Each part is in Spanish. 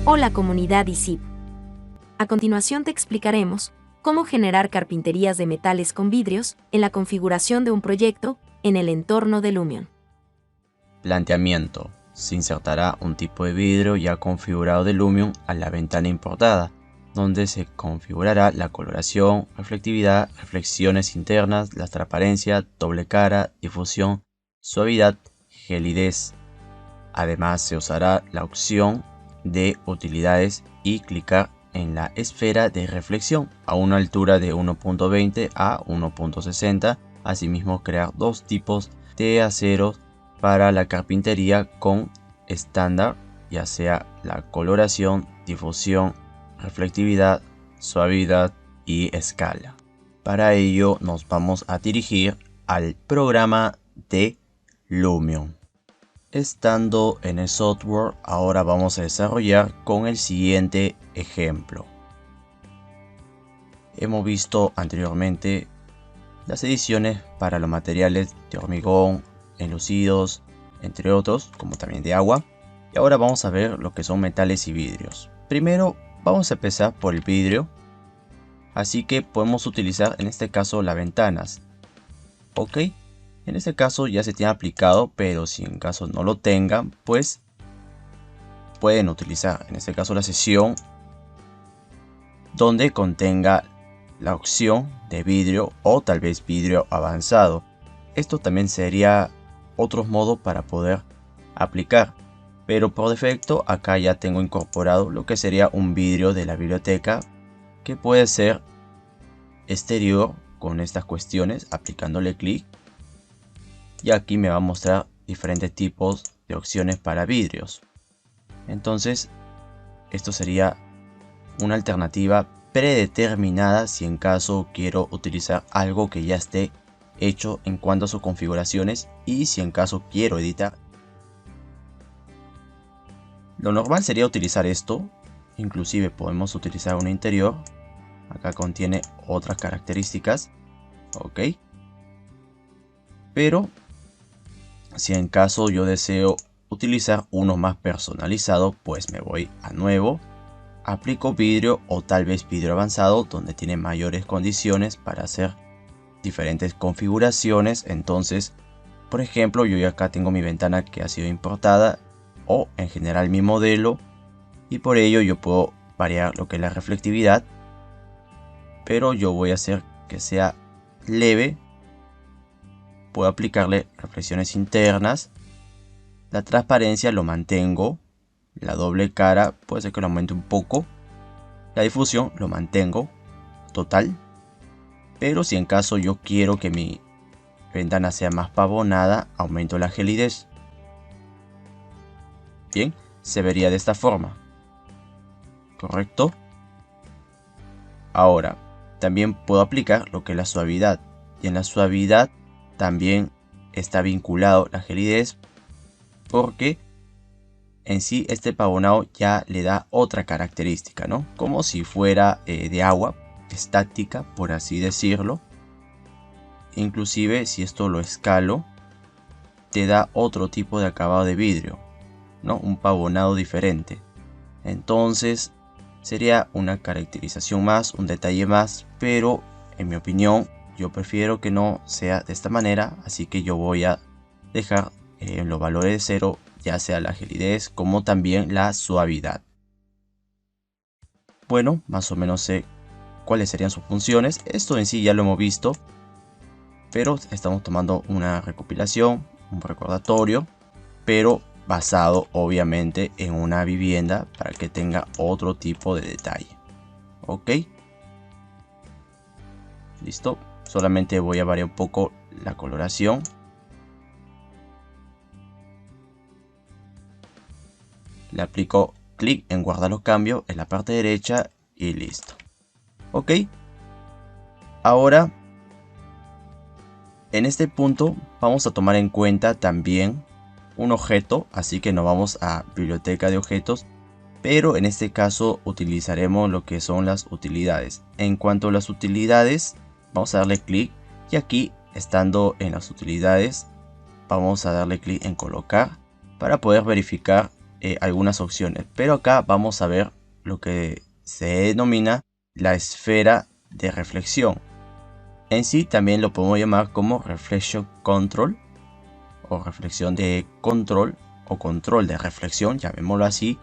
Hola comunidad ISIP. A continuación te explicaremos cómo generar carpinterías de metales con vidrios en la configuración de un proyecto en el entorno de Lumion. Planteamiento. Se insertará un tipo de vidrio ya configurado de Lumion a la ventana importada, donde se configurará la coloración, reflectividad, reflexiones internas, la transparencia, doble cara, difusión, suavidad, gelidez. Además se usará la opción de utilidades y clicar en la esfera de reflexión a una altura de 1.20 a 1.60. Asimismo crear dos tipos de aceros para la carpintería con estándar, ya sea la coloración, difusión, reflectividad, suavidad y escala. Para ello nos vamos a dirigir al programa de Lumion. Estando en el software, ahora vamos a desarrollar con el siguiente ejemplo. Hemos visto anteriormente las ediciones para los materiales de hormigón, enlucidos, entre otros, como también de agua. Y ahora vamos a ver lo que son metales y vidrios. Primero vamos a empezar por el vidrio. Así que podemos utilizar en este caso las ventanas. Ok. En este caso ya se tiene aplicado, pero si en caso no lo tengan, pues pueden utilizar en este caso la sesión donde contenga la opción de vidrio o tal vez vidrio avanzado. Esto también sería otro modo para poder aplicar, pero por defecto acá ya tengo incorporado lo que sería un vidrio de la biblioteca que puede ser exterior con estas cuestiones, aplicándole clic. Y aquí me va a mostrar diferentes tipos de opciones para vidrios. Entonces, esto sería una alternativa predeterminada si en caso quiero utilizar algo que ya esté hecho en cuanto a sus configuraciones y si en caso quiero editar. Lo normal sería utilizar esto. Inclusive podemos utilizar un interior. Acá contiene otras características. Ok. Pero si en caso yo deseo utilizar uno más personalizado, pues me voy a nuevo, aplico vidrio o tal vez vidrio avanzado, donde tiene mayores condiciones para hacer diferentes configuraciones. Entonces, por ejemplo, yo ya acá tengo mi ventana que ha sido importada o en general mi modelo, y por ello yo puedo variar lo que es la reflectividad, pero yo voy a hacer que sea leve. Puedo aplicarle reflexiones internas. La transparencia lo mantengo. La doble cara puede ser que lo aumente un poco. La difusión lo mantengo total. Pero si en caso yo quiero que mi ventana sea más pavonada, aumento la gelidez. Bien, se vería de esta forma. ¿Correcto? Ahora, también puedo aplicar lo que es la suavidad. Y en la suavidad también está vinculado la gelidez, porque en sí este pavonado ya le da otra característica, ¿no? Como si fuera de agua, estática, por así decirlo. Inclusive si esto lo escalo, te da otro tipo de acabado de vidrio, ¿no? Un pavonado diferente. Entonces sería una caracterización más, un detalle más, pero en mi opinión yo prefiero que no sea de esta manera, así que yo voy a dejar en los valores de 0, ya sea la gelidez como también la suavidad. Bueno, más o menos sé cuáles serían sus funciones. Esto en sí ya lo hemos visto, pero estamos tomando una recopilación, un recordatorio, pero basado obviamente en una vivienda para que tenga otro tipo de detalle. Ok, listo. Solamente voy a variar un poco la coloración. Le aplico clic en guardar los cambios en la parte derecha y listo. Ok, ahora en este punto vamos a tomar en cuenta también un objeto, así que nos vamos a biblioteca de objetos, pero en este caso utilizaremos lo que son las utilidades. En cuanto a las utilidades, vamos a darle clic y aquí, estando en las utilidades, vamos a darle clic en colocar para poder verificar algunas opciones. Pero acá vamos a ver lo que se denomina la esfera de reflexión. En sí también lo podemos llamar como Reflection Control o reflexión de control o control de reflexión, llamémoslo así.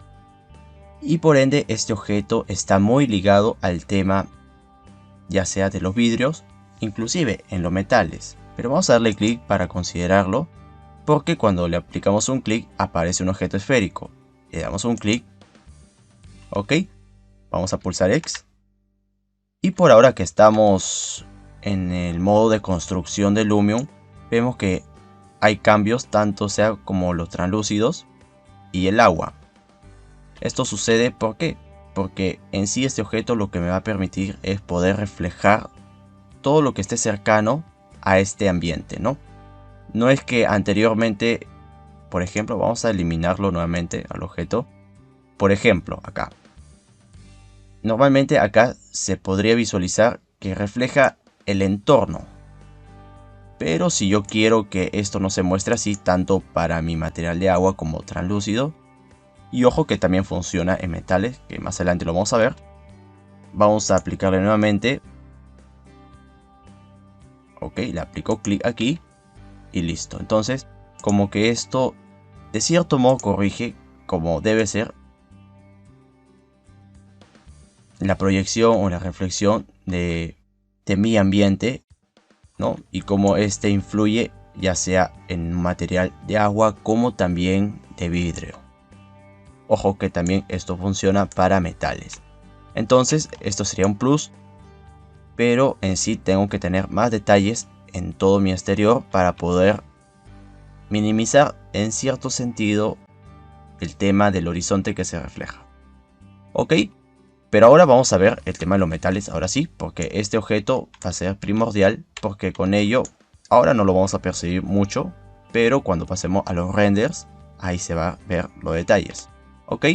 Y por ende este objeto está muy ligado al tema ya sea de los vidrios, inclusive en los metales. Pero vamos a darle clic para considerarlo, porque cuando le aplicamos un clic aparece un objeto esférico. Le damos un clic, ok, vamos a pulsar X. Y por ahora que estamos en el modo de construcción de Lumion, vemos que hay cambios tanto sea como los translúcidos y el agua. Esto sucede ¿por qué? Porque en sí este objeto lo que me va a permitir es poder reflejar todo lo que esté cercano a este ambiente, ¿no? No es que anteriormente, por ejemplo, vamos a eliminarlo nuevamente al objeto. Por ejemplo, acá. Normalmente acá se podría visualizar que refleja el entorno. Pero si yo quiero que esto no se muestre así, tanto para mi material de agua como translúcido, y ojo que también funciona en metales, que más adelante lo vamos a ver, vamos a aplicarle nuevamente. Ok, le aplico clic aquí y listo. Entonces, como que esto de cierto modo corrige como debe ser la proyección o la reflexión de mi ambiente, ¿no? Y cómo este influye ya sea en material de agua como también de vidrio. Ojo que también esto funciona para metales. Entonces esto sería un plus, pero en sí tengo que tener más detalles en todo mi exterior para poder minimizar en cierto sentido el tema del horizonte que se refleja. Ok, pero ahora vamos a ver el tema de los metales, ahora sí, porque este objeto va a ser primordial, porque con ello ahora no lo vamos a percibir mucho, pero cuando pasemos a los renders, ahí se va a ver los detalles. Ok,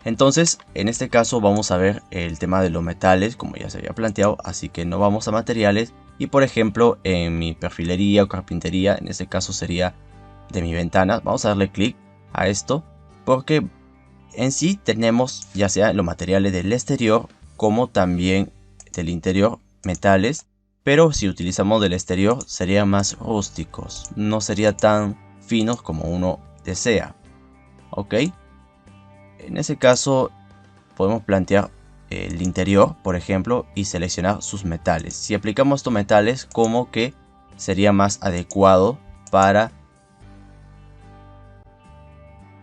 entonces en este caso vamos a ver el tema de los metales como ya se había planteado, así que no vamos a materiales. Y por ejemplo en mi perfilería o carpintería, en este caso sería de mi ventana, vamos a darle clic a esto porque en sí tenemos ya sea los materiales del exterior como también del interior metales, pero si utilizamos del exterior serían más rústicos, no sería tan finos como uno desea. Ok, en ese caso podemos plantear el interior, por ejemplo, y seleccionar sus metales. Si aplicamos estos metales, como que sería más adecuado para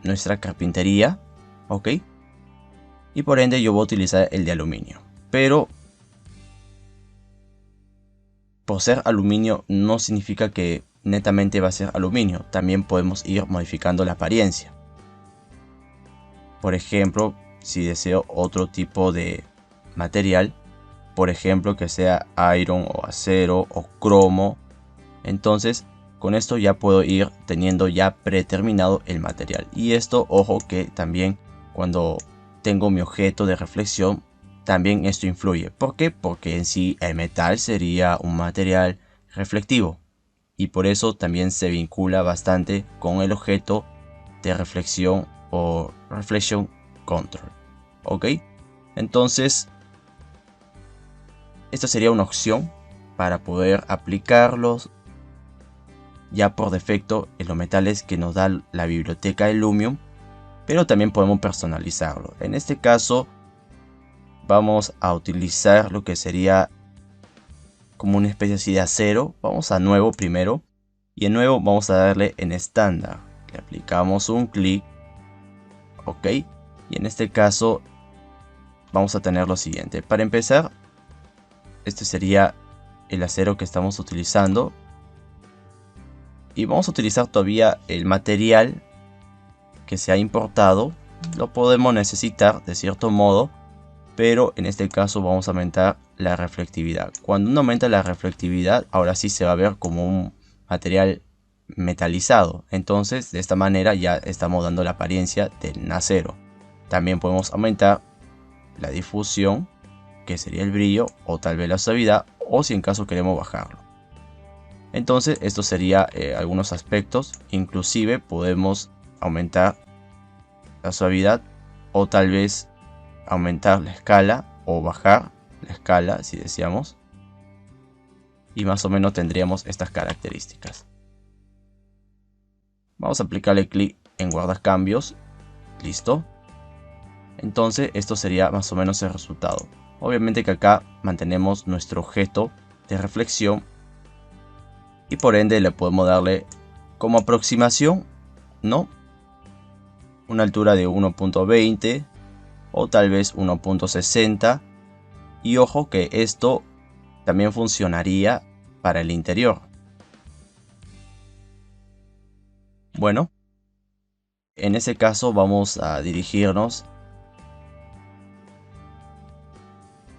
nuestra carpintería, ok, y por ende yo voy a utilizar el de aluminio. Pero por ser aluminio no significa que netamente va a ser aluminio, también podemos ir modificando la apariencia. Por ejemplo, si deseo otro tipo de material, por ejemplo que sea iron o acero o cromo, entonces con esto ya puedo ir teniendo ya predeterminado el material. Y esto, ojo que también cuando tengo mi objeto de reflexión, también esto influye. ¿Por qué? Porque en sí el metal sería un material reflectivo y por eso también se vincula bastante con el objeto de reflexión o Reflection Control. Ok, entonces esta sería una opción para poder aplicarlos ya por defecto en los metales que nos da la biblioteca de Lumion, pero también podemos personalizarlo. En este caso vamos a utilizar lo que sería como una especie así de acero. Vamos a nuevo primero y en nuevo vamos a darle en estándar, le aplicamos un clic, ok, y en este caso vamos a tener lo siguiente. Para empezar, este sería el acero que estamos utilizando y vamos a utilizar todavía el material que se ha importado. Lo podemos necesitar de cierto modo, pero en este caso vamos a aumentar la reflectividad. Cuando uno aumenta la reflectividad, ahora sí se va a ver como un material metalizado. Entonces de esta manera ya estamos dando la apariencia del acero. También podemos aumentar la difusión, que sería el brillo, o tal vez la suavidad, o si en caso queremos bajarlo. Entonces esto sería algunos aspectos. Inclusive podemos aumentar la suavidad, o tal vez aumentar la escala o bajar la escala si deseamos, y más o menos tendríamos estas características. Vamos a aplicarle clic en guardar cambios. Listo. Entonces esto sería más o menos el resultado. Obviamente que acá mantenemos nuestro objeto de reflexión y por ende le podemos darle como aproximación, ¿no?, una altura de 1.20 o tal vez 1.60, y ojo que esto también funcionaría para el interior. Bueno, en ese caso vamos a dirigirnos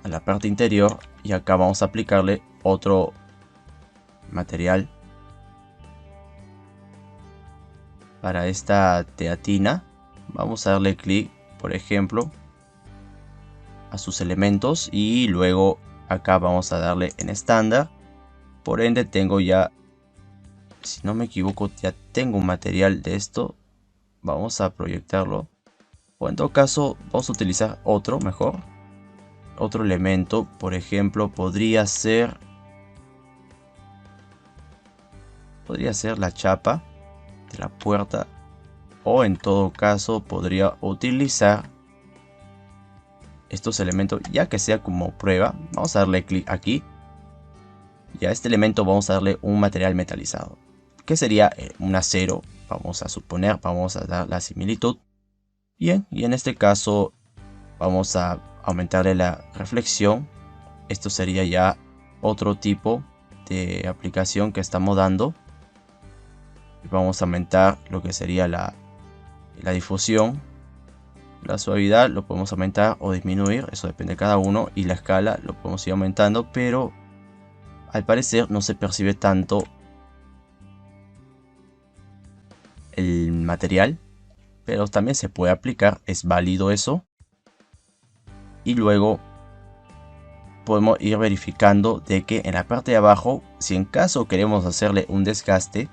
a la parte interior y acá vamos a aplicarle otro material para esta teatina. Vamos a darle clic, por ejemplo, a sus elementos y luego acá vamos a darle en estándar. Por ende tengo ya, si no me equivoco, ya tengo un material de esto. Vamos a proyectarlo, o en todo caso vamos a utilizar otro mejor. Otro elemento, por ejemplo, podría ser la chapa de la puerta, o en todo caso podría utilizar estos elementos, ya que sea como prueba. Vamos a darle clic aquí y a este elemento vamos a darle un material metalizado, que sería un acero. Vamos a suponer, vamos a dar la similitud. Bien, y en este caso vamos a aumentarle la reflexión. Esto sería ya otro tipo de aplicación que estamos dando. Y vamos a aumentar lo que sería la difusión. La suavidad lo podemos aumentar o disminuir, eso depende de cada uno. Y la escala lo podemos ir aumentando, pero al parecer no se percibe tanto el material. Pero también se puede aplicar, es válido eso. Y luego podemos ir verificando de que en la parte de abajo, si en caso queremos hacerle un desgaste,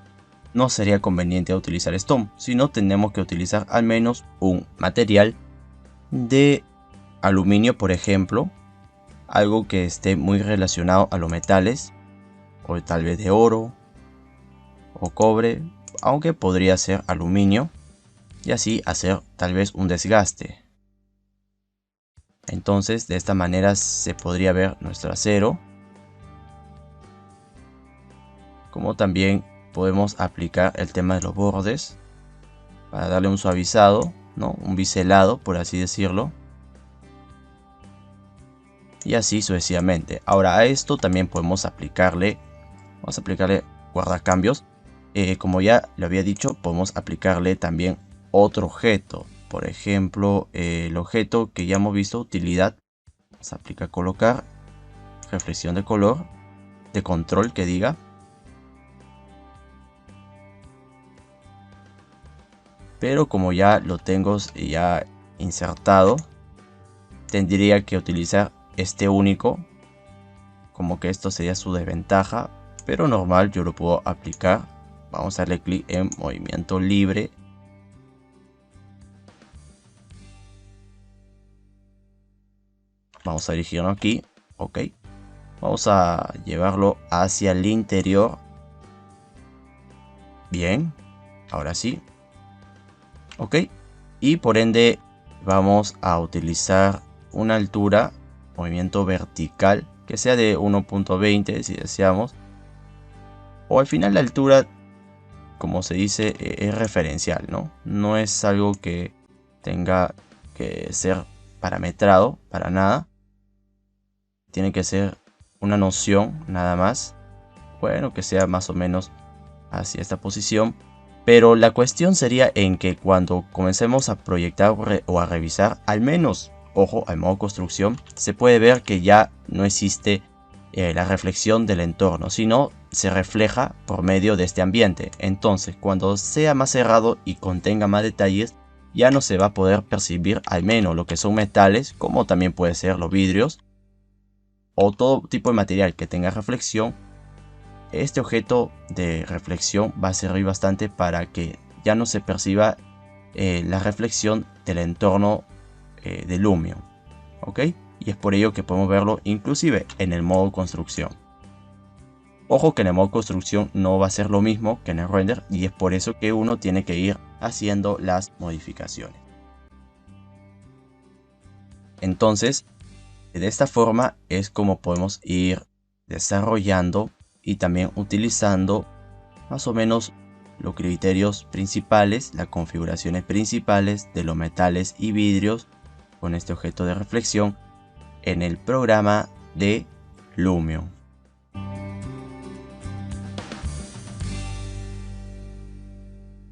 no sería conveniente utilizar stone, sino tenemos que utilizar al menos un material de aluminio, por ejemplo, algo que esté muy relacionado a los metales, o tal vez de oro o cobre, aunque podría ser aluminio, y así hacer tal vez un desgaste. Entonces de esta manera se podría ver nuestro acero, como también podemos aplicar el tema de los bordes para darle un suavizado, ¿no?, un biselado, por así decirlo, y así sucesivamente. Ahora a esto también podemos aplicarle, vamos a aplicarle guardacambios. Como ya lo había dicho, podemos aplicarle también otro objeto. Por ejemplo, el objeto que ya hemos visto, utilidad, se aplica colocar, reflexión de color, de control que diga. Pero como ya lo tengo ya insertado, tendría que utilizar este único, como que esto sería su desventaja, pero normal yo lo puedo aplicar. Vamos a darle clic en movimiento libre. Vamos a dirigirnos aquí, ok. Vamos a llevarlo hacia el interior. Bien, ahora sí. Ok, y por ende vamos a utilizar una altura, movimiento vertical, que sea de 1.20 si deseamos. O al final la altura, como se dice, es referencial, ¿no? No es algo que tenga que ser parametrado para nada. Tiene que ser una noción nada más. Bueno, que sea más o menos hacia esta posición. Pero la cuestión sería en que cuando comencemos a proyectar o a revisar, al menos, ojo, al modo construcción, se puede ver que ya no existe la reflexión del entorno, sino se refleja por medio de este ambiente. Entonces, cuando sea más cerrado y contenga más detalles, ya no se va a poder percibir al menos lo que son metales, como también puede ser los vidrios, o todo tipo de material que tenga reflexión. Este objeto de reflexión va a servir bastante para que ya no se perciba la reflexión del entorno de Lumion, ¿ok? Y es por ello que podemos verlo inclusive en el modo construcción. Ojo que en el modo construcción no va a ser lo mismo que en el render, y es por eso que uno tiene que ir haciendo las modificaciones. Entonces, de esta forma es como podemos ir desarrollando y también utilizando más o menos los criterios principales, las configuraciones principales de los metales y vidrios con este objeto de reflexión en el programa de Lumion.